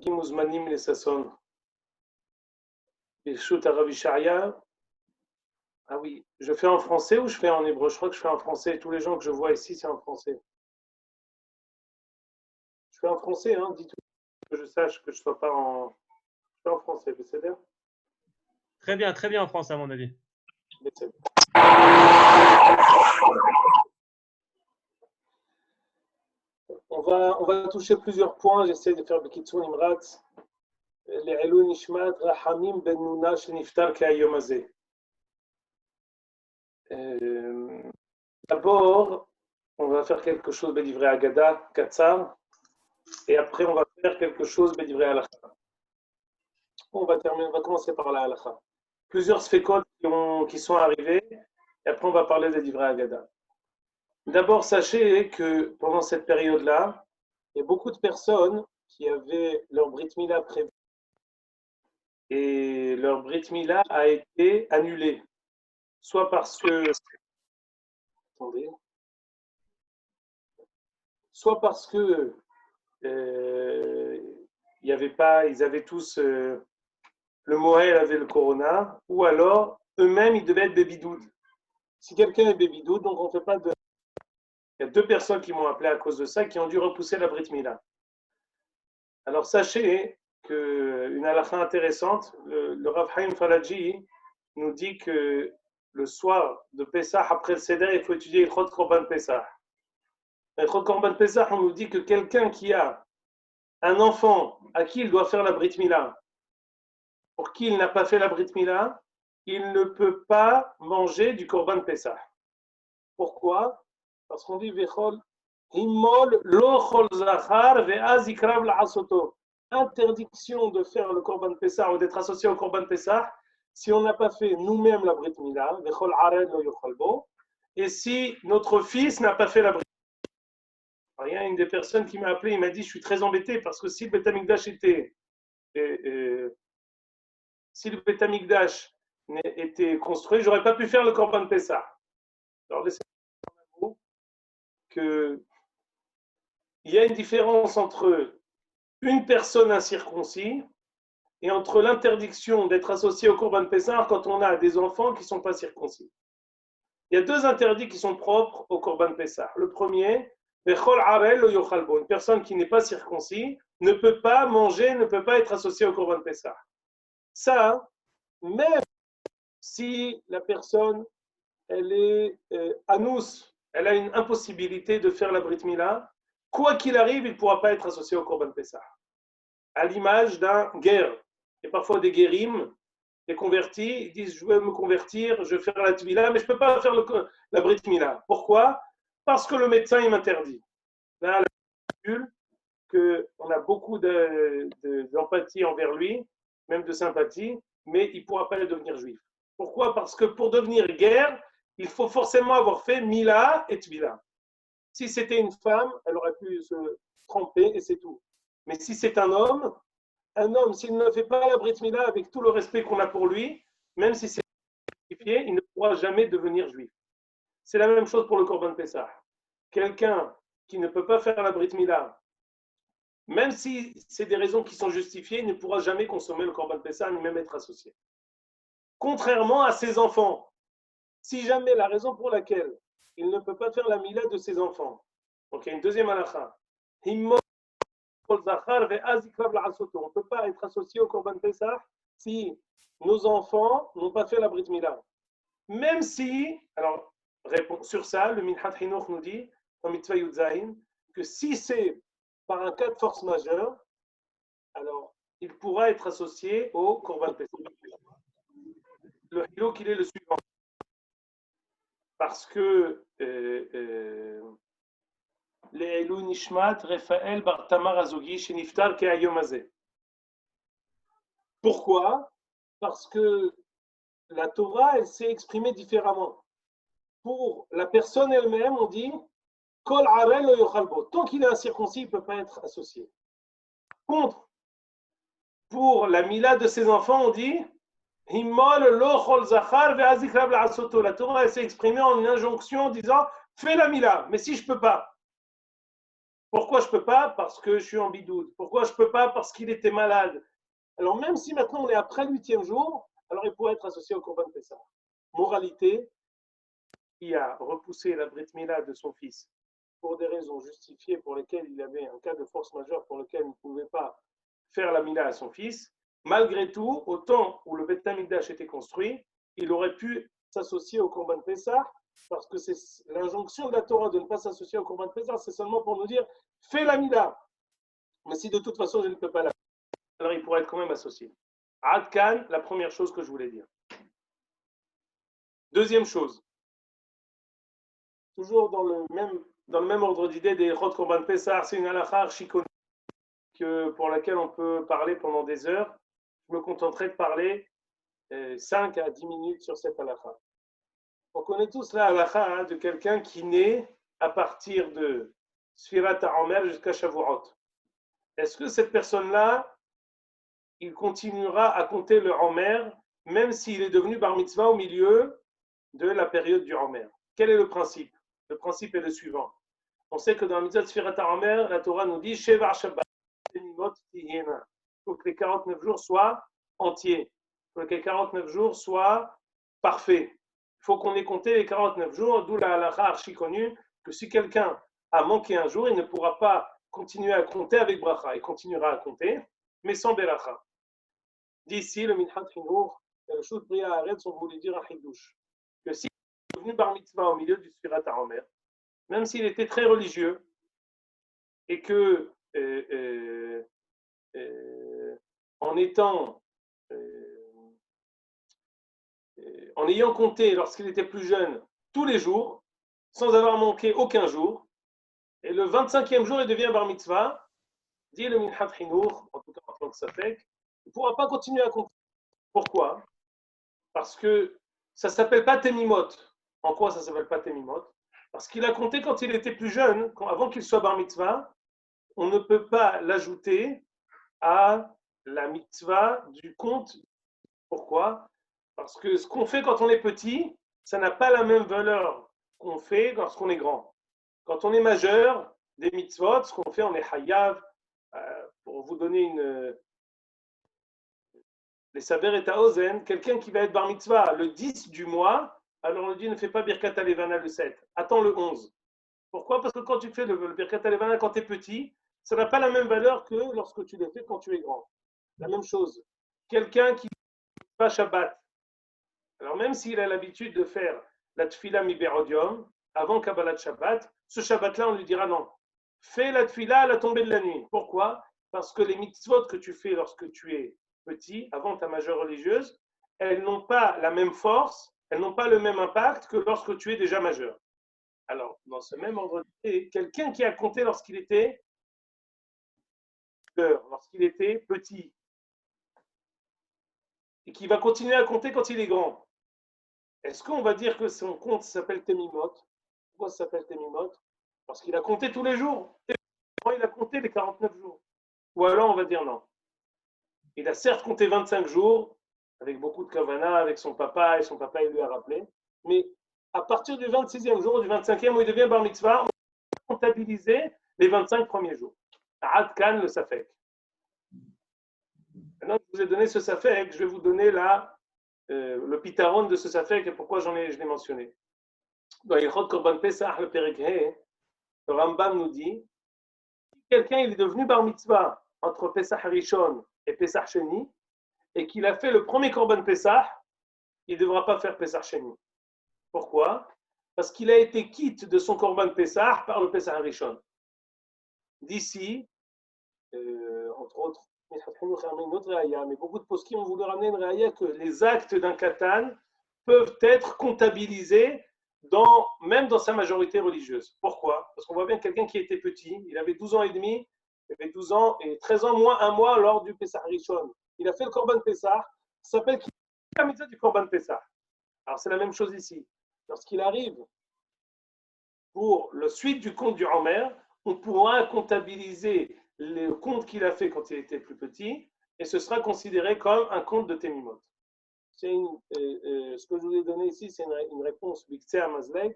qui muzmanim les sasson. Birshut Arav Isharia. Ah oui, je fais en français ou je fais en hébreu? Je crois que je fais en français. Tous les gens que je vois ici, c'est en français. Je fais en français, hein, dites que je sache que je ne sois pas en. Je fais en français, c'est bien? Très bien en français, à mon avis. On va toucher plusieurs points. J'essaie de faire Bekitsoun Imrat. לעילוי נשמת רחמים בן נונה שנפטר כהיום הזה. D'abord, on va faire quelque chose בדברי אגדה, קצר, et après on va faire quelque chose בדברי הלכה. On va commencer par la halakha. Plusieurs sfekot qui sont arrivés, et après on va parler de d'ivrei Agada. D'abord, sachez que pendant cette période-là, il y a beaucoup de personnes qui avaient leur Brit Mila prévu et leur Brit Mila a été annulée. Soit parce que. Attendez. Soit parce que il y avait pas, ils avaient tous. Le Moël avait le corona, ou alors eux-mêmes ils devaient être bébidoud. Si quelqu'un est bébidoud, donc on ne fait pas de. Il y a 2 personnes qui m'ont appelé à cause de ça, qui ont dû repousser la Brit Mila. Alors sachez qu'une halakha intéressante, le Rav Haim Falaji nous dit que le soir de Pessah, après le Seder, il faut étudier Ilchot Korban Pessah. Ilchot Korban Pessah, on nous dit que quelqu'un qui a un enfant à qui il doit faire la Brit Mila, pour qui il n'a pas fait la Brit Mila, il ne peut pas manger du Korban Pessah. Pourquoi? Parce qu'on dit Vechol Himmol lo chol zachar ve'az ikrav la'asoto. Interdiction de faire le Korban Pessah ou d'être associé au Korban Pessah si on n'a pas fait nous-mêmes la Brit Mila, Vechol ared lo yochol bo, et si notre fils n'a pas fait la Brit Mila. Il y a une des personnes qui m'a appelé, il m'a dit je suis très embêté parce que si le Beth Amikdash était construit, j'aurais pas pu faire le Korban Pessah. Alors laissez-moi que il y a une différence entre une personne incirconcis et entre l'interdiction d'être associé au Korban Pessah quand on a des enfants qui ne sont pas circoncis. Il y a 2 interdits qui sont propres au Korban Pessah. Le premier, une personne qui n'est pas circoncis ne peut pas manger, ne peut pas être associée au Korban Pessah. Ça, même si la personne, elle est anous, elle a une impossibilité de faire la Brit Mila, quoi qu'il arrive, il ne pourra pas être associé au Korban Pessah. À l'image d'un guerre. Il y a parfois des guérim, des convertis, ils disent je veux me convertir, je veux faire la tvila, mais je ne peux pas faire la Brit Mila. Pourquoi? Parce que le médecin il m'interdit. Là, qu'on a beaucoup d'empathie envers lui, même de sympathie, mais il ne pourra pas devenir juif. Pourquoi? Parce que pour devenir guerre, il faut forcément avoir fait Mila et Tvila. Si c'était une femme, elle aurait pu se tromper et c'est tout. Mais si c'est un homme, s'il ne fait pas la Brit Mila avec tout le respect qu'on a pour lui, même si c'est justifié, il ne pourra jamais devenir juif. C'est la même chose pour le Korban Pessah. Quelqu'un qui ne peut pas faire la Brit Mila, même si c'est des raisons qui sont justifiées, il ne pourra jamais consommer le Korban Pessah, ni même être associé. Contrairement à ses enfants, si jamais la raison pour laquelle il ne peut pas faire la Mila de ses enfants, donc il y a une deuxième halakha, on ne peut pas être associé au Korban Pessah si nos enfants n'ont pas fait la Brit Mila. Même si, alors, sur ça, le Minhat Hinoch nous dit, dans Mitzvah Yudzaïn, que si c'est par un cas de force majeure, alors il pourra être associé au Korban Pessah. Le Hinoch, il est le suivant. Parce que Le'elu Nishmat Raphaël Bar Tamar Azogi Sheniftar Ke'ayom Hazeh. Pourquoi? Parce que la Torah, elle s'est exprimée différemment. Pour la personne elle-même, on dit Kol Arel lo yochal bo. Tant qu'il est incirconcis, il ne peut pas être associé. Contre, pour la Mila de ses enfants, on dit Himmol lo chol zachar ve'azikrav la'asoto. La Torah, elle s'est exprimée en une injonction en disant fais la Mila, mais si je ne peux pas. Pourquoi je ne peux pas? Parce que je suis en bidoud. Pourquoi je ne peux pas? Parce qu'il était malade. Alors même si maintenant on est après le 8e jour, alors il pourrait être associé au Corban Pessah. Moralité, qui a repoussé la Brit Mila de son fils pour des raisons justifiées pour lesquelles il avait un cas de force majeure pour lequel il ne pouvait pas faire la Mila à son fils, malgré tout, au temps où le Beth Amikdash était construit, il aurait pu s'associer au Corban Pessah, parce que c'est l'injonction de la Torah de ne pas s'associer au Corban Pessah, c'est seulement pour nous dire fais la Mila. Mais si de toute façon je ne peux pas la faire, alors il pourrait être quand même associé. Adkan, la première chose que je voulais dire. Deuxième chose, toujours dans le même ordre d'idée des Chot Korban Pessah, c'est une halakha archiconnue pour laquelle on peut parler pendant des heures. Je me contenterai de parler 5 à 10 minutes sur cette halakha. On connaît tous la halakha de quelqu'un qui naît à partir de Sfirat HaOmer jusqu'à Shavuot. Est-ce que cette personne-là, il continuera à compter le Homer, même s'il est devenu Bar Mitzvah au milieu de la période du Homer? Quel est le principe? Le principe est le suivant. On sait que dans la mitzvah de Sfirat HaOmer, la Torah nous dit Sheva Shabbat, il faut que les 49 jours soient entiers. Il faut que les 49 jours soient parfaits. Il faut qu'on ait compté les 49 jours, d'où la halakha archi connue, que si quelqu'un a manqué un jour, il ne pourra pas continuer à compter avec bracha. Il continuera à compter, mais sans beracha. D'ici, le Minhat Chinour et le Shut Bria Haaretz, on voulait dire à Hidouche, que s'il est devenu Bar Mitzvah au milieu du Sfirat HaOmer, même s'il était très religieux, et que en étant, en ayant compté lorsqu'il était plus jeune tous les jours, sans avoir manqué aucun jour, et le 25e jour il devient Bar Mitzvah, dit le Minhat Chinour, en tout cas en tant que Safek, il ne pourra pas continuer à compter. Pourquoi? Parce que ça ne s'appelle pas Temimot. En quoi ça ne s'appelle pas Temimot? Parce qu'il a compté quand il était plus jeune, avant qu'il soit Bar Mitzvah, on ne peut pas l'ajouter à la mitzvah du compte. Pourquoi? Parce que ce qu'on fait quand on est petit, ça n'a pas la même valeur qu'on fait lorsqu'on est grand. Quand on est majeur, des mitzvot, ce qu'on fait, on est hayav. Pour vous donner les saber et taozen, quelqu'un qui va être bar mitzvah le 10 du mois, alors on lui dit ne fais pas birkat alevana le 7, attends le 11. Pourquoi? Parce que quand tu fais le birkat alevana quand tu es petit, ça n'a pas la même valeur que lorsque tu le fais quand tu es grand. La même chose. Quelqu'un qui va Shabbat, alors même s'il a l'habitude de faire la tfila miberodium avant Kabbalat Shabbat, ce Shabbat-là, on lui dira non. Fais la tfila à la tombée de la nuit. Pourquoi? Parce que les mitzvot que tu fais lorsque tu es petit, avant ta majeure religieuse, elles n'ont pas la même force, elles n'ont pas le même impact que lorsque tu es déjà majeur. Alors, dans ce même ordre d'idée, quelqu'un qui a compté lorsqu'il était petit, et qui va continuer à compter quand il est grand. Est-ce qu'on va dire que son compte s'appelle Temimot? Pourquoi ça s'appelle Temimot? Parce qu'il a compté tous les jours. Il a compté les 49 jours. Ou alors on va dire non. Il a certes compté 25 jours, avec beaucoup de kavana, avec son papa, et son papa il lui a rappelé, mais à partir du 26e jour, du 25e, où il devient bar mitzvah, on va comptabiliser les 25 premiers jours. Ad Kan le Safek. Maintenant que je vous ai donné ce Safek, je vais vous donner le pitaron de ce Safek et pourquoi je l'ai mentionné. Dans Ilchot Korban Pesach, le Perek He, le Rambam nous dit si quelqu'un il est devenu bar mitzvah entre Pesach Rishon et Pesach Sheni et qu'il a fait le premier Korban Pesach, il ne devra pas faire Pesach Sheni. Pourquoi? Parce qu'il a été quitte de son Korban Pesach par le Pesach Rishon. D'ici, entre autres, une autre réaïa, mais beaucoup de poskim ont voulu ramener une réaïa que les actes d'un katan peuvent être comptabilisés même dans sa majorité religieuse. Pourquoi? Parce qu'on voit bien quelqu'un qui était petit, il avait 12 ans et demi, il avait 12 ans et 13 ans moins un mois lors du Pesach Rishon. Il a fait le Korban Pesach, ça s'appelle la mitzvah du Korban Pesach. Alors c'est la même chose ici. Lorsqu'il arrive pour la suite du compte du Homer, on pourra comptabiliser le compte qu'il a fait quand il était plus petit et ce sera considéré comme un compte de Temimot. Ce que je vous ai donné ici, c'est une réponse Biktsé à Mazleg.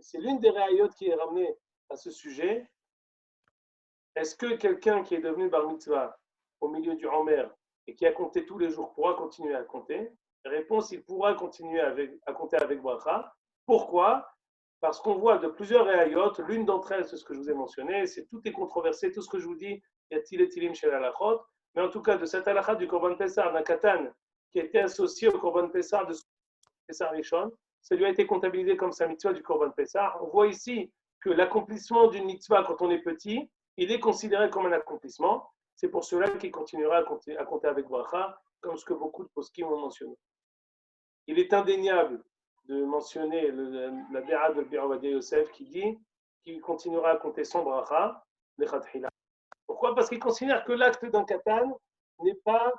C'est l'une des réayotes qui est ramenée à ce sujet. est-ce que quelqu'un qui est devenu bar mitzvah au milieu du Homer et qui a compté tous les jours pourra continuer à compter? Réponse, il pourra continuer à compter avec bracha. Pourquoi? Parce qu'on voit de plusieurs réayotes, l'une d'entre elles, c'est ce que je vous ai mentionné, c'est tout est controversé, tout ce que je vous dis, il y a et tilim chez l'halachot, mais en tout cas de cette halakha du Korban Pessah, d'un katan qui était associé au Korban Pessah de Pessah Rishon, ça lui a été comptabilisé comme sa mitzvah du Korban Pessah. On voit ici que l'accomplissement d'une mitzvah quand on est petit, il est considéré comme un accomplissement. C'est pour cela qu'il continuera à compter avec bracha, comme ce que beaucoup de poskim ont mentionné. Il est indéniable de mentionner la déra de Rabbi Ovadia Yosef qui dit qu'il continuera à compter sans bracha, lechatchila. Pourquoi? Parce qu'il considère que l'acte d'un katan n'est pas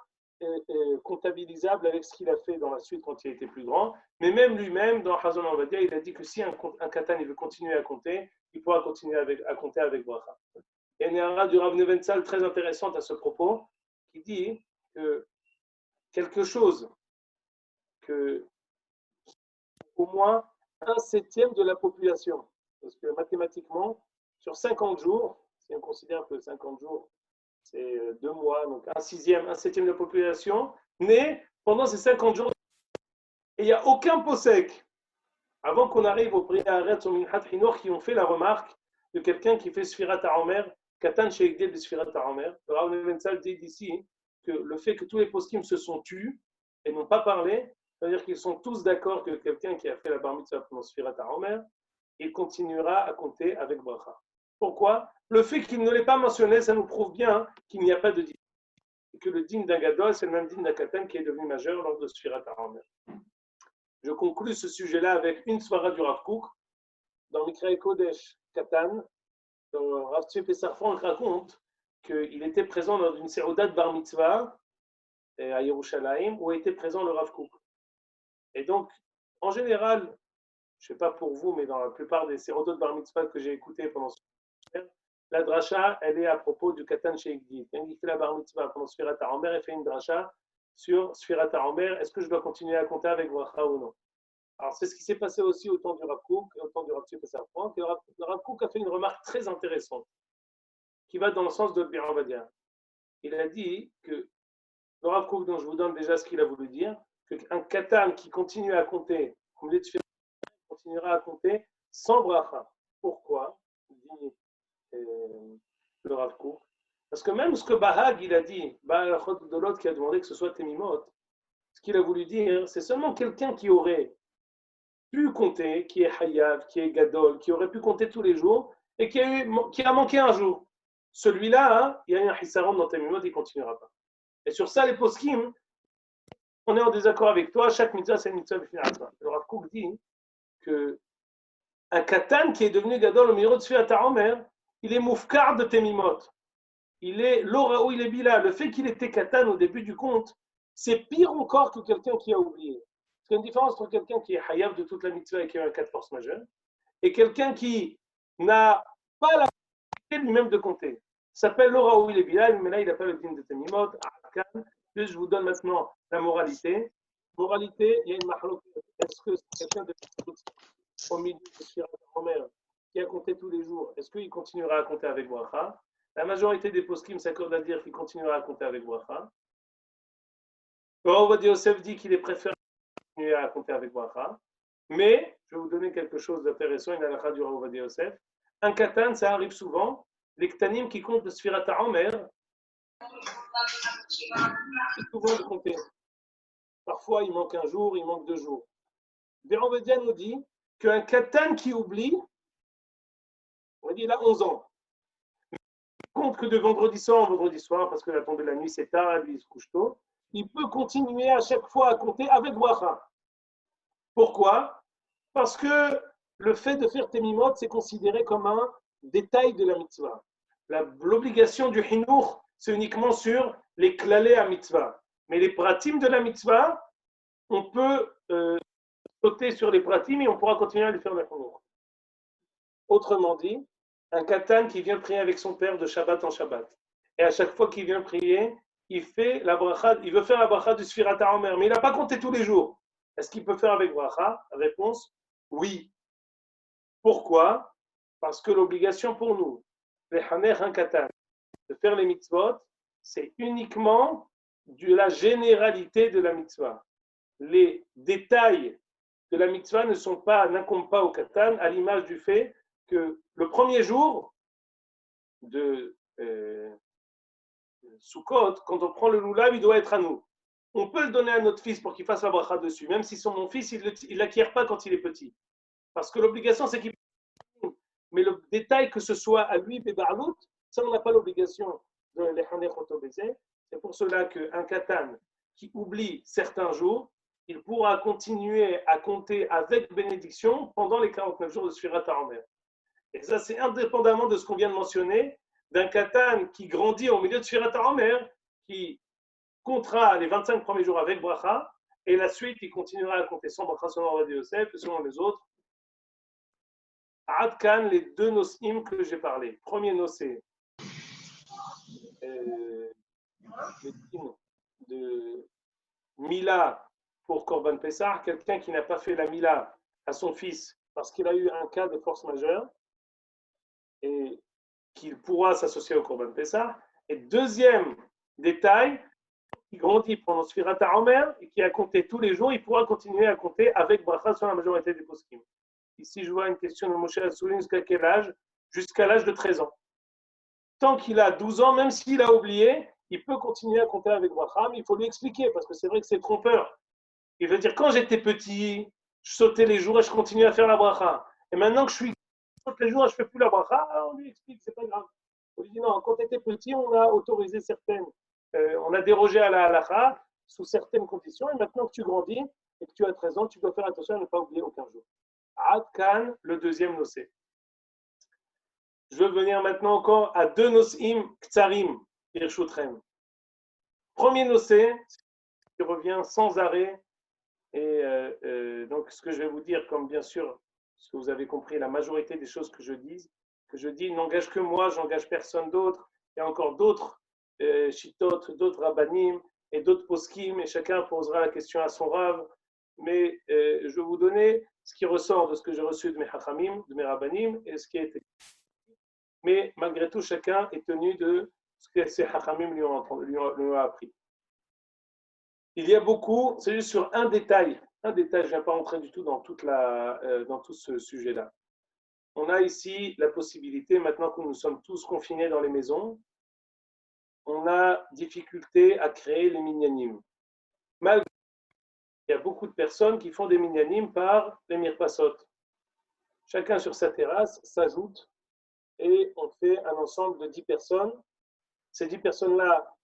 comptabilisable avec ce qu'il a fait dans la suite quand il était plus grand. Mais même lui-même, dans Hazon Ovadia, il a dit que si un katan il veut continuer à compter, il pourra continuer à compter avec bracha. Il y a une déra du Rav Nebenzahl très intéressante à ce propos qui dit que quelque chose que au moins 1/7 de la population. Parce que mathématiquement, sur 50 jours, si on considère que 50 jours, c'est 2 mois, donc 1/7 de la population, naît pendant ces 50 jours. Et il n'y a aucun posek, avant qu'on arrive au prix Haaretz ou Minhat Hinor, qui ont fait la remarque de quelqu'un qui fait Sfirat HaOmer, Katan Sheikdel de Sfirat HaOmer. Le Rav Nebenzahl dit ici que le fait que tous les poskim se sont tus et n'ont pas parlé, c'est-à-dire qu'ils sont tous d'accord que quelqu'un qui a fait la bar mitzvah pendant Sfirat HaOmer, il continuera à compter avec bracha. Pourquoi? Le fait qu'il ne l'ait pas mentionné, ça nous prouve bien qu'il n'y a pas de din. Et que le din d'un gadol, c'est le même din d'un katan qui est devenu majeur lors de Sfirat HaOmer. Je conclus ce sujet-là avec une svara du Rav Kook. Dans Mikraï Kodesh Katan, Rav Tzvi Pessar Frank raconte qu'il était présent dans une séroudat bar mitzvah à Yerushalayim où était présent le Rav Kook. Et donc, en général, je ne sais pas pour vous, mais dans la plupart des séroudot bar mitzvah que j'ai écouté pendant ce temps, la dracha, elle est à propos du Katan Sheikdi. Quand il fait la bar mitzvah pendant Sfirat HaOmer, il fait une dracha sur Sfirat HaOmer. Est-ce que je dois continuer à compter avec bracha ou non? Alors, c'est ce qui s'est passé aussi au temps du Rav Kook et au temps du Rav Tzvi Pessar Frank. Le Rav Kook a fait une remarque très intéressante qui va dans le sens de Rabbi Ovadia. Il a dit que le Rav Kook, dont je vous donne déjà ce qu'il a voulu dire, qu'un katan qui continue à compter, continuera à compter sans bracha. Pourquoi? Dit le Rav Kook. Parce que même ce que Bahag il a dit, Bahag de l'autre qui a demandé que ce soit Temimot, ce qu'il a voulu dire, c'est seulement quelqu'un qui aurait pu compter, qui est Hayav, qui est Gadol, qui aurait pu compter tous les jours et qui a manqué un jour. Celui-là, hein, il y a un Hissaron dans Temimot, il ne continuera pas. Et sur ça, les poskim, on est en désaccord avec toi, chaque mitzvah, c'est une mitzvah. Le Rav Kook dit que un katan qui est devenu Gadol au milieu de Sfirat HaOmer, il est moufkar de Temimot. Il est l'ora où il est bila. Le fait qu'il était katan au début du compte, c'est pire encore que quelqu'un qui a oublié. Parce qu'il y a une différence entre quelqu'un qui est hayav de toute la mitzvah et qui a un cas de force majeure, et quelqu'un qui n'a pas la possibilité lui-même de compter. Ça s'appelle l'ora où il est bila, mais là il n'a pas le din de Temimot. Puis je vous donne maintenant la moralité. Moralité, il y a une mahlouk. Est-ce que c'est quelqu'un de au milieu de Sfirat HaOmer qui a compté tous les jours, est-ce qu'il continuera à compter avec bracha? La majorité des poskim s'accordent à dire qu'il continuera à compter avec bracha. Rav Ovadia Yosef dit qu'il est préférable de continuer à compter avec bracha. Mais, je vais vous donner quelque chose d'intéressant, une halakha du Rav Ovadia Yosef. Un katan, ça arrive souvent. Les ktanim qui comptent de Sfirat HaOmer, c'est souvent de compter. Parfois, il manque un jour, il manque 2 jours. Rav Ovadia nous dit qu'un katan qui oublie, on va dire il a 11 ans, il compte que de vendredi soir en vendredi soir, parce que la tombée de la nuit c'est tard, lui il se couche tôt, il peut continuer à chaque fois à compter avec bracha. Pourquoi? Parce que le fait de faire temimot, c'est considéré comme un détail de la mitzvah. L'obligation du hinur, c'est uniquement sur les klalé à mitzvah. Mais les pratim de la mitzvah, on peut sauter sur les pratim et on pourra continuer à les faire le hinur. Autrement dit, un katan qui vient prier avec son père de Shabbat en Shabbat. Et à chaque fois qu'il vient prier, il fait la bracha, il veut faire la bracha du Sfirat HaOmer, mais il n'a pas compté tous les jours. Est-ce qu'il peut faire avec bracha? Réponse, oui. Pourquoi? Parce que l'obligation pour nous, lechaner un katan, de faire les mitzvot, c'est uniquement de la généralité de la mitzvah. Les détails de la mitzvah n'incombent pas au katan, à l'image du fait que le premier jour de Sukkot, quand on prend le loulav, il doit être à nous. On peut le donner à notre fils pour qu'il fasse la bracha dessus, même si mon fils, il ne l'acquiert pas quand il est petit. Parce que l'obligation, c'est qu'il... Mais le détail, que ce soit à lui, Bébarlout, ça, on n'a pas l'obligation de les Hanech Otobézé. C'est pour cela qu'un katan qui oublie certains jours, il pourra continuer à compter avec bénédiction pendant les 49 jours de Sfirat HaOmer. Et ça, c'est indépendamment de ce qu'on vient de mentionner, d'un katan qui grandit au milieu de Sfirat HaOmer, qui comptera les 25 premiers jours avec bracha, et la suite, il continuera à compter sans bracha, selon Rabbi Yosef, et selon les autres. Adkan, les deux nosim que j'ai parlé. Premier nosé, le din de Mila pour Korban Pessah, quelqu'un qui n'a pas fait la Mila à son fils parce qu'il a eu un cas de force majeure et qu'il pourra s'associer au Korban Pessah. Et deuxième détail, qui grandit pendant Sfirat HaOmer et qui a compté tous les jours, il pourra continuer à compter avec bracha sur la majorité des poskim. Ici, je vois une question de Moshe Assouline, jusqu'à quel âge? Jusqu'à l'âge de 13 ans. Tant qu'il a 12 ans, même s'il a oublié, il peut continuer à compter avec bracha, mais il faut lui expliquer, parce que c'est vrai que c'est trompeur. Il veut dire, quand j'étais petit, je sautais les jours et je continuais à faire la bracha. Et maintenant que je saute les jours et je ne fais plus la bracha, on lui explique, c'est pas grave. On lui dit, non, quand tu étais petit, on a autorisé certaines, on a dérogé à la halacha sous certaines conditions, et maintenant que tu grandis et que tu as 13 ans, tu dois faire attention à ne pas oublier aucun jour. Adkan, le deuxième nosé. Je veux venir maintenant encore à deux nosim ktsarim, Hirshutrem. Premier nosé, qui revient sans arrêt, et donc ce que je vais vous dire, comme bien sûr, ce que vous avez compris, la majorité des choses que je dis n'engage que moi, j'engage personne d'autre. Il y a encore d'autres shitot, d'autres rabbanim et d'autres poskim, et chacun posera la question à son rav. Mais je vais vous donner ce qui ressort de ce que j'ai reçu de mes hachamim, de mes rabbanim, et ce qui a été. Mais malgré tout, chacun est tenu de ce que ces hachamim lui ont appris. Il y a beaucoup, c'est juste sur un détail, je ne viens pas rentrer du tout dans tout ce sujet-là. On a ici la possibilité, maintenant que nous sommes tous confinés dans les maisons, on a difficulté à créer les minyanim. Malgré il y a beaucoup de personnes qui font des minyanim par les mirpasot. Chacun sur sa terrasse s'ajoute et on fait un ensemble de 10 personnes. Ces 10 personnes-là,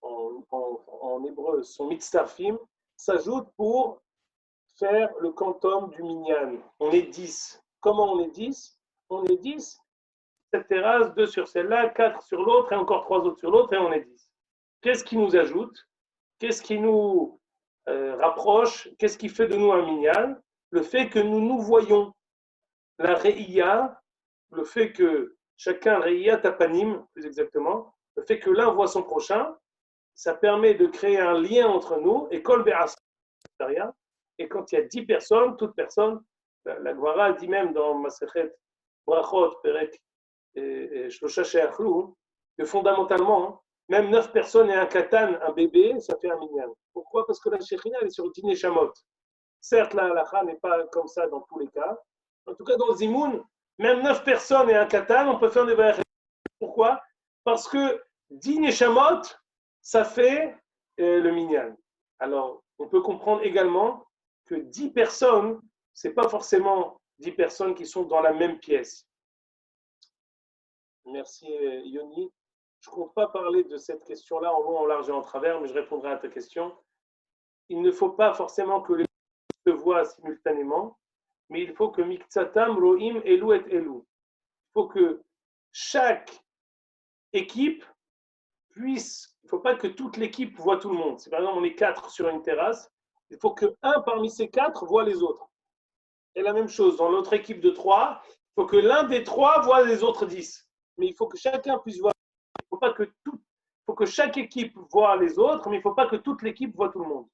en hébreu, sont mitztafim, s'ajoutent pour faire le quantum du minyan. On est 10. Comment on est 10? On est 10. Cette terrasse, 2 sur celle-là, 4 sur l'autre et encore 3 autres sur l'autre et on est 10. Qu'est-ce qui nous ajoute? Qu'est-ce qui nous rapproche? Qu'est-ce qui fait de nous un minyan? Le fait que nous voyons. La re'iyah, le fait que chacun re'iyah tapanim, plus exactement, le fait que l'un voit son prochain, ça permet de créer un lien entre nous et kol be'as. Et quand il y a 10 personnes, toute personne, la Gemara dit même dans Masechet Brachot, Perek et Shlosha She'achlu, que fondamentalement, même 9 personnes et un katan, un bébé, ça fait un minyan. Pourquoi? Parce que la Shechina, elle est sur Din Neshamot. Certes, la halacha n'est pas comme ça dans tous les cas. En tout cas, dans le Zimoun, même 9 personnes et un katan, on peut faire des bayach. Pourquoi? Parce que Din Neshamot, ça fait le minyan. Alors, on peut comprendre également que 10 personnes, ce n'est pas forcément 10 personnes qui sont dans la même pièce. Merci Yoni. Je ne compte pas parler de cette question-là en long, en large et en travers, mais je répondrai à ta question. Il ne faut pas forcément que les se voient simultanément, mais il faut que Miktsatam, Rohim, Elou et Elou. Il faut que chaque équipe puisse, il ne faut pas que toute l'équipe voit tout le monde. Si par exemple on est 4 sur une terrasse, il faut qu'un parmi ces 4 voit les autres. Et la même chose, dans l'autre équipe de 3, il faut que l'un des 3 voit les autres 10. Mais il faut que chacun puisse voir. Il faut que chaque équipe voit les autres, mais il ne faut pas que toute l'équipe voit tout le monde.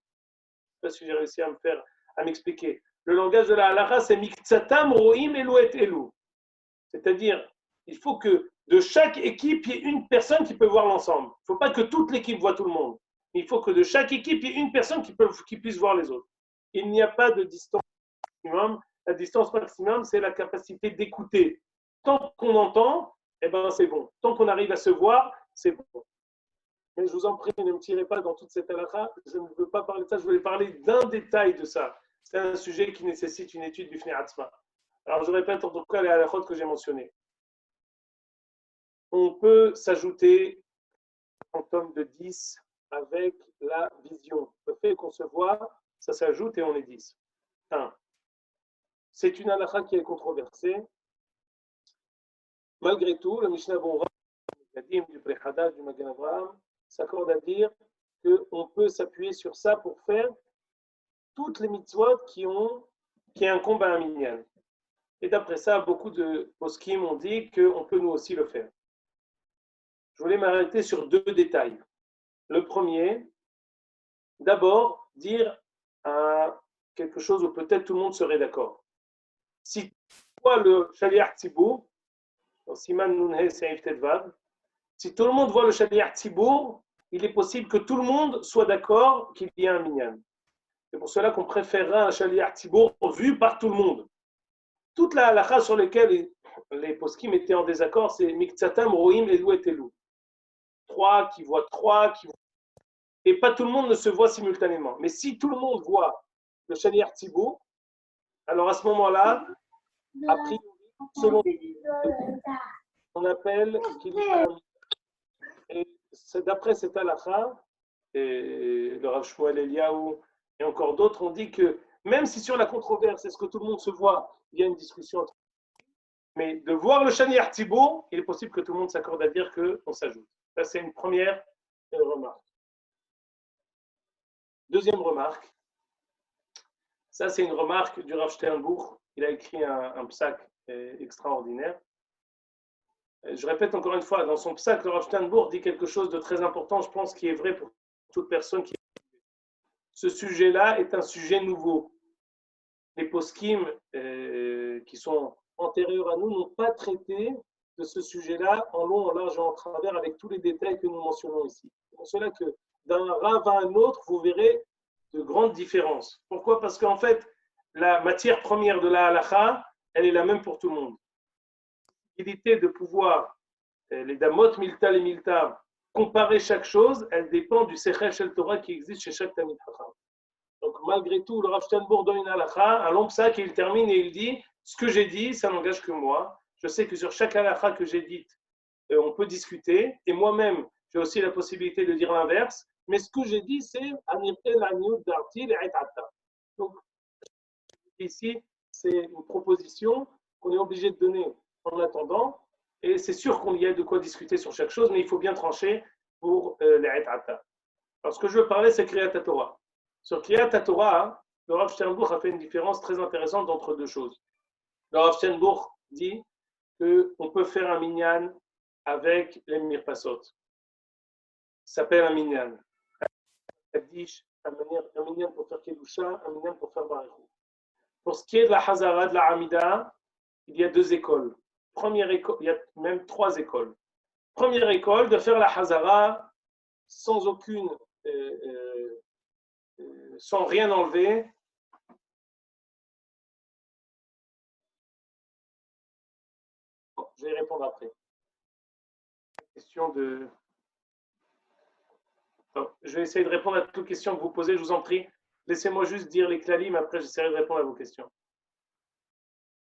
Je ne sais pas si j'ai réussi à m'expliquer. Le langage de la halakha, c'est Miktsatam, Rohim, Elou et Elou. C'est-à-dire, il faut que de chaque équipe, il y ait une personne qui peut voir l'ensemble. Il ne faut pas que toute l'équipe voit tout le monde. Il faut que de chaque équipe, il y ait une personne qui puisse voir les autres. Il n'y a pas de distance maximum. La distance maximum, c'est la capacité d'écouter. Tant qu'on entend, eh ben, c'est bon. Tant qu'on arrive à se voir, c'est bon. Mais je vous en prie, ne me tirez pas dans toute cette halakha. Je ne veux pas parler de ça, je voulais parler d'un détail de ça. C'est un sujet qui nécessite une étude du Fnei Atzma. Alors, je répète en tout cas les halakhot que j'ai mentionnées. On peut s'ajouter en tome de 10 avec la vision. Le fait qu'on se voit, ça s'ajoute et on est 10. 1. C'est une halakha qui est controversée. Malgré tout, le Mishnah Bora, du Pré-Hadash, du Magen Avraham, s'accorde à dire qu'on peut s'appuyer sur ça pour faire toutes les mitzvot qui incombent à un minyan. Et d'après ça, beaucoup de poskim ont dit qu'on peut nous aussi le faire. Je voulais m'arrêter sur deux détails. Le premier, d'abord, dire quelque chose où peut-être tout le monde serait d'accord. Si tu vois le Shaliach Tzibour, dans Siman Nunhe Seif Tedvav, si tout le monde voit le Shaliach Tzibour, il est possible que tout le monde soit d'accord qu'il y a un minyan. C'est pour cela qu'on préférera un Shaliach Tzibour vu par tout le monde. Toute la halakha sur laquelle les poskim étaient en désaccord, c'est Miktsatam, Rohim, Elou et Elou. 3 qui voient 3, et pas tout le monde ne se voit simultanément. Mais si tout le monde voit le Shaliach Tzibour, alors à ce moment-là, a priori, selon on appelle qu'il y a un. Et d'après cette halakha, et le Rav Shmuel Eliyahu et encore d'autres ont dit que même si sur la controverse, est-ce que tout le monde se voit, il y a une discussion. Mais de voir le Shaliach Tzibour, il est possible que tout le monde s'accorde à dire qu'on s'ajoute. Ça, c'est une première remarque. Deuxième remarque, ça c'est une remarque du Rav Sternbuch. Il a écrit un psak extraordinaire. Je répète encore une fois, dans son psak, le Rav Sternbuch dit quelque chose de très important, je pense, qui est vrai pour toute personne qui. Ce sujet-là est un sujet nouveau. Les poskim qui sont antérieurs à nous n'ont pas traité de ce sujet-là en long, en large et en travers avec tous les détails que nous mentionnons ici. C'est pour cela que d'un rav à un autre, vous verrez de grandes différences. Pourquoi? Parce qu'en fait, la matière première de la halakha, elle est la même pour tout le monde. L'idée de pouvoir, les damot, milta et milta, comparer chaque chose, elle dépend du sechel shel Torah qui existe chez chaque Talmid Chacham. Donc malgré tout, le Rav Sternbuch donne une halakha, un long psak, et il termine et il dit ce que j'ai dit, ça n'engage que moi. Je sais que sur chaque halakha que j'ai dite, on peut discuter, et moi-même, j'ai aussi la possibilité de dire l'inverse, mais ce que j'ai dit, c'est donc ici, c'est une proposition qu'on est obligé de donner en attendant, et c'est sûr qu'il y a de quoi discuter sur chaque chose, mais il faut bien trancher pour les Aita. Alors ce que je veux parler, c'est Kriyat Torah. Sur Kriyat Torah, le Rav Sternbuch a fait une différence très intéressante entre deux choses. Le Rav Sternbuch dit qu'on peut faire un minyan avec les mirpasot. Ça s'appelle un minyan. Un minyan pour faire kedusha, un minyan pour faire barichou. Pour ce qui est de la hazara, de la hamida, il y a deux écoles. Première école, il y a même trois écoles. Première école, de faire la hazara sans aucune, sans rien enlever. Bon, je vais y répondre après. Question de. Alors, je vais essayer de répondre à toutes les questions que vous posez, je vous en prie. Laissez-moi juste dire les klalim, après j'essaierai de répondre à vos questions.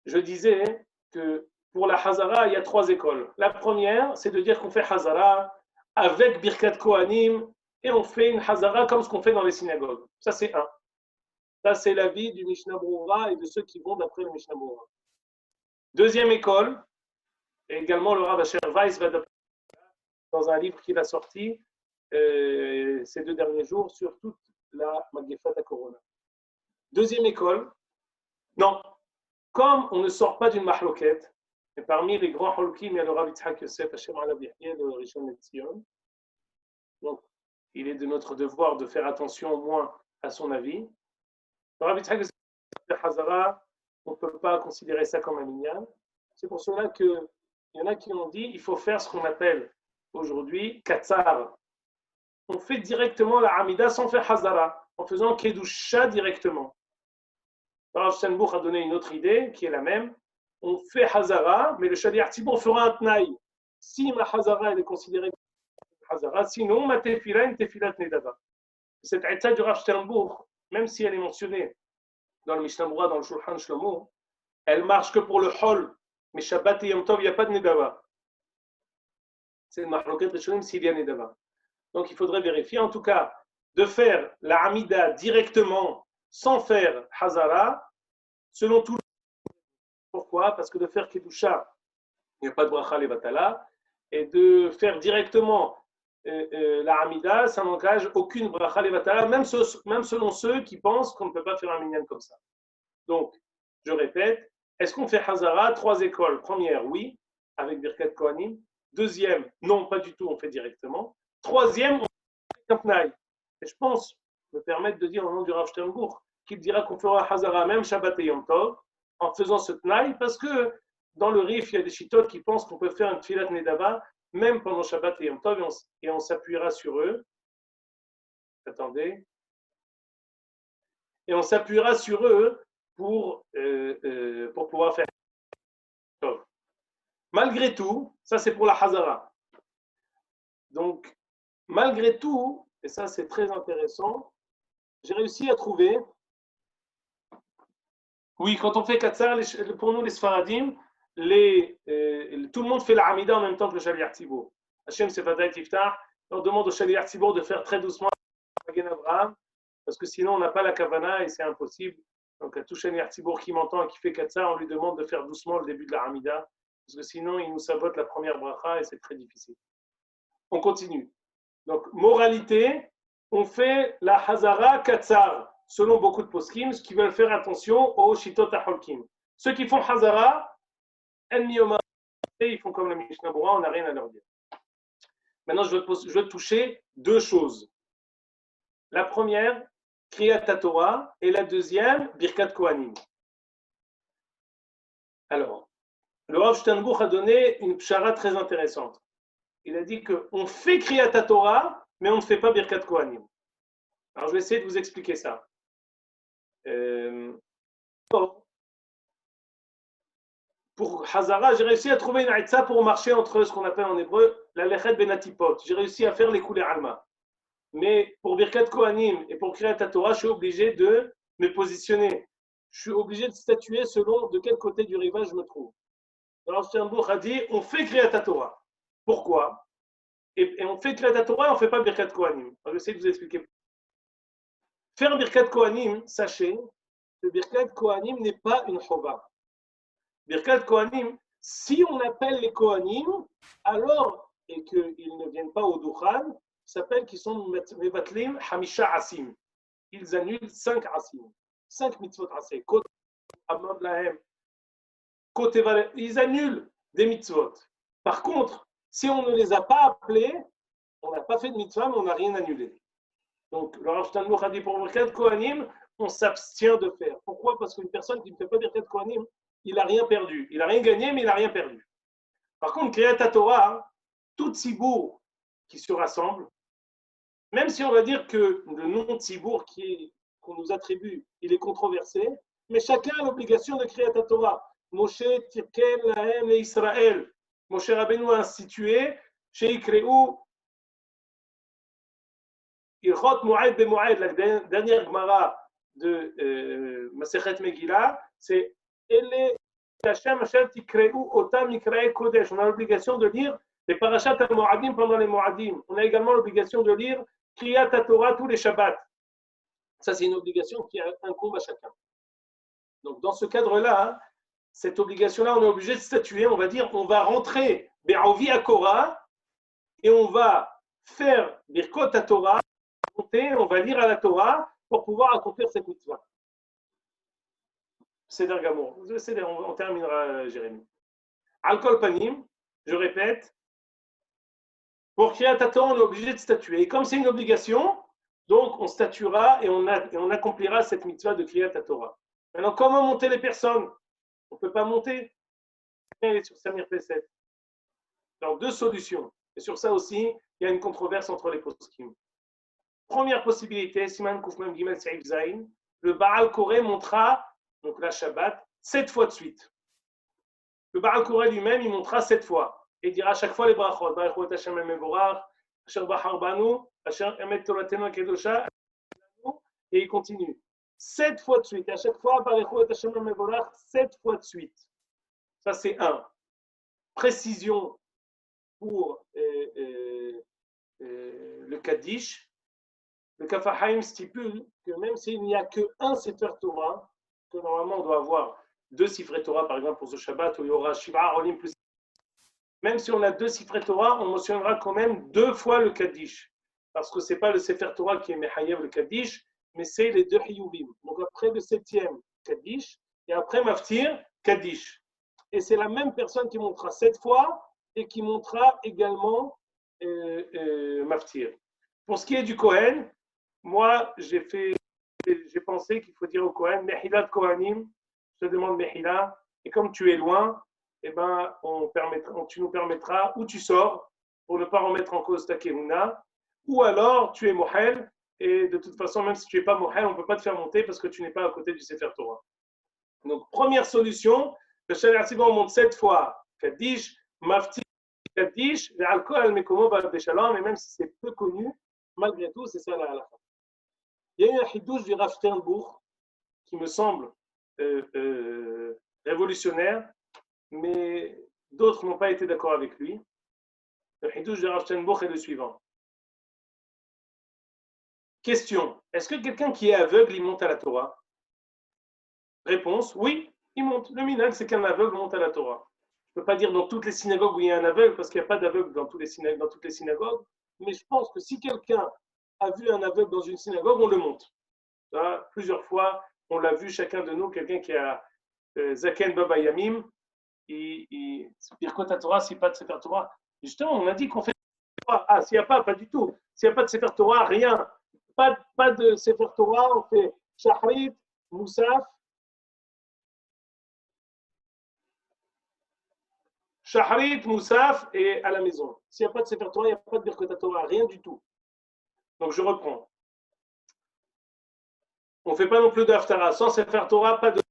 Je disais que pour la Hazara, il y a trois écoles. La première, c'est de dire qu'on fait Hazara avec Birkat Kohanim et on fait une Hazara comme ce qu'on fait dans les synagogues. Ça, c'est un. Ça, c'est l'avis du Mishnah Berurah et de ceux qui vont d'après le Mishnah Berurah. Deuxième école, et également le Rav Asher Weiss va dans un livre qu'il a sorti ces 2 derniers jours sur toute la Magefat Corona. Deuxième école, non. Comme on ne sort pas d'une mahloket, et parmi les grands halokim, il y a le Rav Yitzhak Yosef, Hashem Alav Yahya, de Rishon LeZion. Donc, il est de notre devoir de faire attention au moins à son avis. Le Rav Yitzhak Yosef, Hazara, on ne peut pas considérer ça comme un minyan. C'est pour cela que il y en a qui ont dit il faut faire ce qu'on appelle aujourd'hui katsar. On fait directement la Hamida sans faire Hazara, en faisant Kedusha directement. Rav Steinbuch a donné une autre idée qui est la même. On fait Hazara, mais le Shaliach Tzibur fera un Tnaï. Si ma Hazara elle est considérée comme Hazara, sinon ma Tefila est une Tefilat Nedava. Cette Aïta du Rav Steinbuch, même si elle est mentionnée dans le Mishnah Berurah, dans le Shulchan Shlomo, elle marche que pour le Hol. Mais Shabbat et Yom Tov, il n'y a pas de Nedava. C'est le Mahloket Rishonim s'il y a Nedava. Donc il faudrait vérifier. En tout cas, de faire la Hamida directement sans faire Hazara, selon tout. Pourquoi? Parce que de faire Kedusha, il n'y a pas de Bracha Levatala. Et de faire directement la Hamida, ça n'engage aucune Bracha Levatala, même selon ceux qui pensent qu'on ne peut pas faire un minyan comme ça. Donc, je répète, est-ce qu'on fait Hazara? 3 écoles. Première, oui, avec Birkat Kohanim. Deuxième, non, pas du tout, on fait directement. Troisième, on fait un Tnaï. Et je pense me permettre de dire au nom du Rav Steinbuch qu'il dira qu'on fera Hazara même Shabbat et Yom Tov en faisant ce Tnaï, parce que dans le Rif, il y a des chitotes qui pensent qu'on peut faire une Tfilat Nedava même pendant Shabbat et Yom Tov et on s'appuiera sur eux. Attendez. Et on s'appuiera sur eux pour pouvoir faire Tov. Malgré tout, ça c'est pour la Hazara. Donc, malgré tout, et ça c'est très intéressant, j'ai réussi à trouver, oui, quand on fait Katsar, pour nous les Sfaradim, tout le monde fait la Hamida en même temps que le Shaliach Tzibur. Hachem Sefadai Tiftah, on demande au Shaliach Tzibur de faire très doucement Magen Avraham, parce que sinon on n'a pas la Kavana et c'est impossible. Donc à tout Shaliach Tzibur qui m'entend et qui fait Katsar, on lui demande de faire doucement le début de la Hamida, parce que sinon il nous sabote la première bracha et c'est très difficile. On continue. Donc, moralité, on fait la Hazara Katsar, selon beaucoup de poskim, ce qui veulent faire attention aux Shitot HaHolkim. Ceux qui font Hazara, ils font comme la Mishnah Berurah, on n'a rien à leur dire. Maintenant, je veux toucher 2 choses. La première, Kriyat Torah, et la deuxième, Birkat Kohanim. Alors, le Rav Steinbuch a donné une pshara très intéressante. Il a dit qu'on fait Kriyat Torah, mais on ne fait pas Birkat Kohanim. Alors, je vais essayer de vous expliquer ça. Pour Hazara, j'ai réussi à trouver une aïtza pour marcher entre ce qu'on appelle en hébreu la lechet benatipot. J'ai réussi à faire les coulées alma. Mais pour Birkat Kohanim et pour Kriyat Torah, je suis obligé de me positionner. Je suis obligé de statuer selon de quel côté du rivage je me trouve. Alors, Steinbuch a dit on fait Kriyat Torah. Pourquoi? Et on fait Kriyat Torah et on ne fait pas Birkat Kohanim. Je vais essayer de vous expliquer. Faire Birkat Kohanim, sachez que Birkat Kohanim n'est pas une chova. Birkat Kohanim, si on appelle les Kohanim, alors, et qu'ils ne viennent pas au Duchan, s'appelle qu'ils sont Mevatlim Hamisha Asim. Ils annulent 5 Asim. 5 mitzvot Asim. Ils annulent des mitzvot. Par contre, si on ne les a pas appelés, on n'a pas fait de mitzvah, mais on n'a rien annulé. Donc, le Rav Steinbuch a dit pour Birkat Kohanim, on s'abstient de faire. Pourquoi? Parce qu'une personne qui ne fait pas Birkat Kohanim, il n'a rien perdu. Il n'a rien gagné, mais il n'a rien perdu. Par contre, Kriyat Torah, tout Tzibour qui se rassemble, même si on va dire que le nom de Tzibour qu'on nous attribue, il est controversé, mais chacun a l'obligation de Kriyat Torah. Moshe Tirken Lahem et Israël. Moshe Rabbeinu a institué chez Ikreu Ilchot Moed Bemoed, la dernière Gemara de Masechet Megillah, c'est Ele Hashem Hashem Tikreu Otam Nikrae Kodesh. On a l'obligation de lire les Parashat al-Moadim pendant les Moadim. On a également l'obligation de lire Kriyat Torah tous les Shabbats. Ça, c'est une obligation qui incombe à chacun. Donc, dans ce cadre-là, cette obligation-là, on est obligé de statuer. On va dire, on va rentrer Be'avi Akora et on va faire Birkot Torah. On va lire à la Torah pour pouvoir accomplir cette mitzvah. C'est d'Argamour. On terminera, Jérémy. Al-Kol Panim, je répète, pour Kriyat Torah, on est obligé de statuer. Et comme c'est une obligation, donc on statuera et on accomplira cette mitzvah de Kriyat Torah. Maintenant, comment monter les personnes? On ne peut pas monter. Elle est sur Samir P7. Alors, deux solutions. Et sur ça aussi, il y a une controverse entre les poskim. Première possibilité, Siman Koufmem Gimel Seif Zain, le Baal Koré montera, donc la Shabbat, 7 fois de suite. Le Baal Koré lui-même, il montera 7 fois. Et il dira à chaque fois les brachot. Barachot Hashem el-Mevorach, Asher Bahar Banu, Asher Emet Toratenu Kedosha, et il continue. 7 fois de suite. Et à chaque fois, Barachot Hashem el-Mevorach, 7 fois de suite. Ça, c'est un. Précision pour le Kaddish. Le Kaf HaChaim stipule que même s'il n'y a qu'un Sefer Torah, que normalement on doit avoir 2 Sifrei Torah, par exemple pour ce Shabbat, où il y aura Shiva Arolim plus. Même si on a 2 Sifrei Torah, on mentionnera quand même 2 fois le Kaddish. Parce que ce n'est pas le Sefer Torah qui est Mechayev le Kaddish, mais c'est les 2 Hiyuvim. Donc après le 7e Kaddish, et après Maftir, Kaddish. Et c'est la même personne qui montera 7 fois et qui montrera également Maftir. Pour ce qui est du Kohen, moi, j'ai pensé qu'il faut dire au Kohen, Mehila de Kohanim, je te demande Mehila, et comme tu es loin, eh ben, tu nous permettras, ou tu sors, pour ne pas remettre en cause ta Kehuna, ou alors tu es Mohel, et de toute façon, même si tu n'es pas Mohel, on ne peut pas te faire monter parce que tu n'es pas à côté du Sefer Torah. Donc, première solution, le Shaliach Tzibor monte 7 fois Kaddish, Mafti Kaddish, l'alcool al-Mekomo Beshalom, et même si c'est peu connu, malgré tout, c'est ça la halakha. Il y a eu un hidouche du Rav Sternbuch qui me semble révolutionnaire, mais d'autres n'ont pas été d'accord avec lui. Le hidouche du Rav Sternbuch est le suivant. Question. Est-ce que quelqu'un qui est aveugle, il monte à la Torah? Réponse. Oui, il monte. Le minhag, c'est qu'un aveugle monte à la Torah. Je ne peux pas dire dans toutes les synagogues où il y a un aveugle, parce qu'il n'y a pas d'aveugle dans toutes les synagogues, mais je pense que si quelqu'un a vu un aveugle dans une synagogue, on le monte. Ça, plusieurs fois, on l'a vu, chacun de nous, quelqu'un qui a Zaken Baba Yamim, Birkot Torah, s'il n'y a pas de Sefer Torah. Justement, on a dit qu'on fait Torah. Ah, s'il n'y a pas du tout. S'il n'y a pas de Sefer Torah, rien. Pas de Sefer Torah, on fait Shahrit, Moussaf. Shahrit, Moussaf et à la maison. S'il n'y a pas de Sefer Torah, il n'y a pas de Birkot Torah, rien du tout. Donc je reprends. On ne fait pas non plus de Haftara. Sans Sefer Torah, pas de.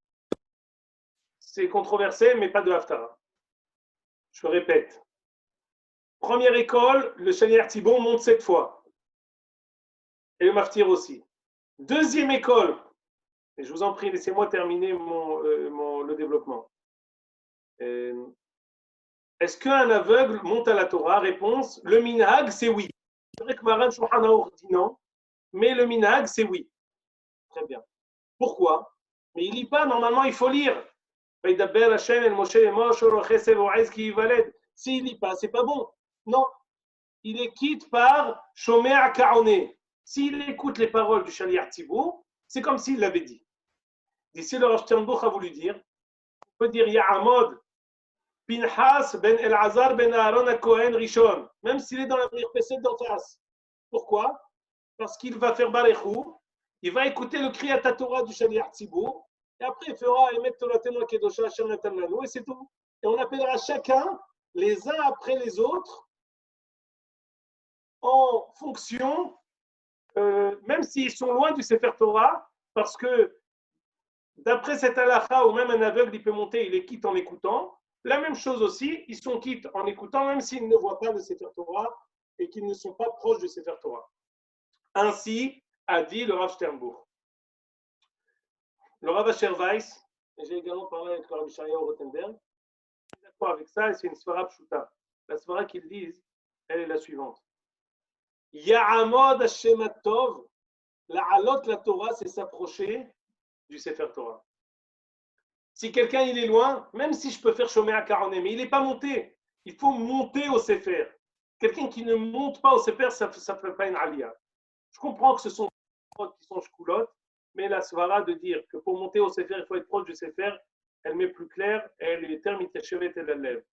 C'est controversé, mais pas de Haftara. Je répète. Première école, le Shaliach Tzibor monte 7 fois. Et le Maftir aussi. Deuxième école, et je vous en prie, laissez-moi terminer le développement. Est-ce qu'un aveugle monte à la Torah? Réponse, le minhag, c'est oui. C'est vrai que Maran Shulchan Aruch dit non, mais le minhag, c'est oui. Très bien. Pourquoi? Mais il ne lit pas, normalement, il faut lire. S'il ne lit pas, c'est pas bon. Non. Il est quitte par Shomer Kaoné. S'il écoute les paroles du Shaliach Tzibor, c'est comme s'il l'avait dit. D'ici le Rav Sternbuch a voulu dire, on peut dire Ya'amod Pinchas ben Elazar ben Aaron à Kohen Rishon, même s'il est dans la mirpesset d'en face. Pourquoi? Parce qu'il va faire Barechou, il va écouter le Kriyat Torah du Shaliach Tzibor, et après il fera Emet Toratenu Kedosha Asher Natan Lanu, et c'est tout. Et on appellera chacun, les uns après les autres, en fonction, même s'ils sont loin du Sefer Torah, parce que d'après cette halakha, où même un aveugle, il peut monter, il les quitte en écoutant. La même chose aussi, ils sont quittes en écoutant, même s'ils ne voient pas le Sefer Torah et qu'ils ne sont pas proches du Sefer Torah. Ainsi a dit le Rav Sternbuch. Le Rav Asher Weiss, et j'ai également parlé avec le Rav Yishayahu Rotenberg, je suis d'accord avec ça, et c'est une svara pshuta. La svara qu'ils disent, elle est la suivante. Ya'amod Hashem Tov, la'alot la Torah, c'est s'approcher du Sefer Torah. Si quelqu'un il est loin, même si je peux faire Shomer à Karoné, mais il n'est pas monté, il faut monter au Sefer. Quelqu'un qui ne monte pas au Sefer, ça ne fait pas une aliyah. Je comprends que ce sont des qui sont shkulotes, mais la svara de dire que pour monter au Sefer, il faut être proche du Sefer, elle m'est plus claire, elle est terme iteshevet et la lève.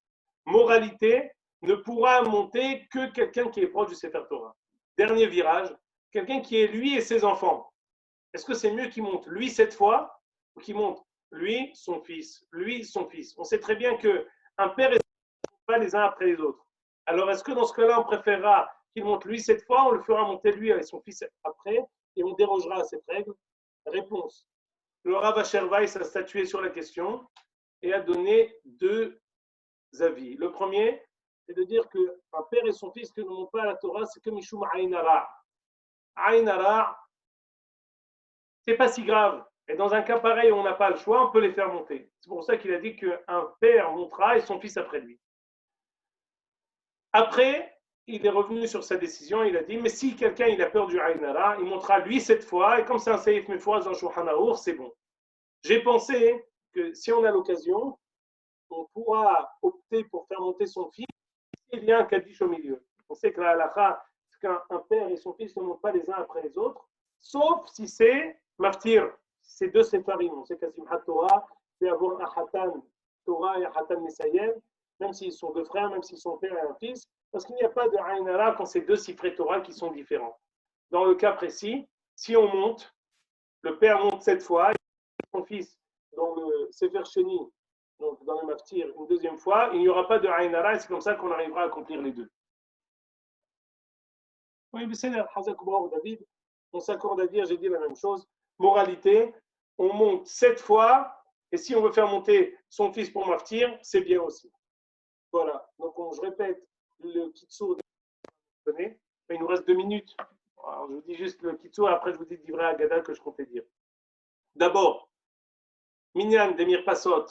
Moralité, ne pourra monter que quelqu'un qui est proche du Sefer Torah. Dernier virage, quelqu'un qui est lui et ses enfants. Est-ce que c'est mieux qu'il monte lui 7 fois ou qu'il monte lui, son fils, lui, son fils? On sait très bien qu'un père et son fils ne sont pas les uns après les autres. Alors, est-ce que dans ce cas-là, on préférera qu'il monte lui cette fois, on le fera monter lui avec son fils après, et on dérogera à cette règle? Réponse. Le Rav Asher Weiss a statué sur la question et a donné deux avis. Le premier, c'est de dire qu'un père et son fils qui ne montent pas à la Torah, c'est que Mishum Aïn Hara. Aïn Hara, c'est pas si grave. Et dans un cas pareil où on n'a pas le choix, on peut les faire monter. C'est pour ça qu'il a dit qu'un père montera et son fils après lui. Après, il est revenu sur sa décision, il a dit, mais si quelqu'un il a peur du Aïn Hara, il montera lui cette fois, et comme c'est un Seif Meforaz dans Shulchan Arour, c'est bon. J'ai pensé que si on a l'occasion, on pourra opter pour faire monter son fils s'il y a un Kaddish au milieu. On sait que la halakha, c'est qu'un père et son fils ne montent pas les uns après les autres, sauf si c'est maftir, c'est deux séparim. On sait qu'à Simchat Torah, il peut y avoir un Hatan Torah et un Hatan Messayel, même s'ils sont deux frères, même s'ils sont père et un fils, parce qu'il n'y a pas de Aïn Hara quand c'est deux sifrei Torah qui sont différents. Dans le cas précis, si on monte, le père monte cette fois, et son fils dans le Sefer Sheni, donc dans le maftir, une deuxième fois, il n'y aura pas de Aïn Hara, et c'est comme ça qu'on arrivera à accomplir les deux. Oui, mais c'est David, on s'accorde à dire, j'ai dit la même chose. Moralité, on monte 7 fois, et si on veut faire monter son fils pour maftir, c'est bien aussi. Voilà, donc je répète le Kitsour, mais il nous reste 2 minutes. Alors, je vous dis juste le Kitsour, après je vous dis d'Ivra Agada que je comptais dire. D'abord, Minyan d'Emir Passot,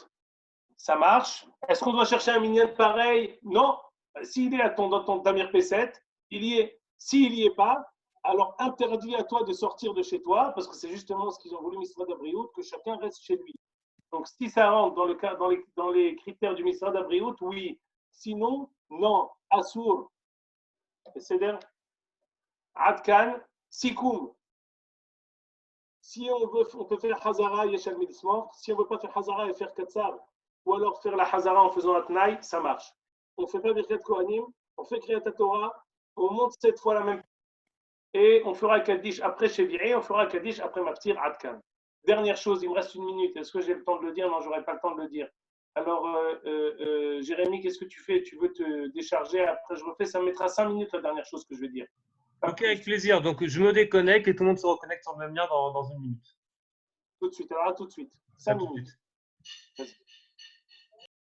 ça marche. Est-ce qu'on doit chercher un Minyan pareil? Non. S'il est à dans ton Damir P7, il y est. S'il n'y est pas, alors interdit à toi de sortir de chez toi, parce que c'est justement ce qu'ils ont voulu, Misrad Abriout, que chacun reste chez lui. Donc, si ça rentre dans les critères du Misrad Abriout, oui. Sinon, non. Assour. C'est-à-dire, Adkan, Sikoum. Si on veut, on peut faire Hazara, Yeshal Midismor. Si on ne veut pas faire Hazara et faire Katsar, ou alors faire la Hazara en faisant Atnaï, ça marche. On ne fait pas Birkat Kohanim, on fait Kriyat Torah, on monte 7 fois la même et on fera Kaddish après Cheviré, on fera Kaddish après Maftir Adkan. Dernière chose, il me reste 1 minute. Est-ce que j'ai le temps de le dire? Non, je n'aurai pas le temps de le dire. Alors, Jérémy, qu'est-ce que tu fais? Tu veux te décharger? Après, je refais. Ça me mettra 5 minutes la dernière chose que je vais dire. Ok, avec plaisir. Donc, je me déconnecte et tout le monde se reconnecte sur le même lien dans 1 minute. Tout de suite. Alors, à tout de suite. 5 minutes. Vas-y.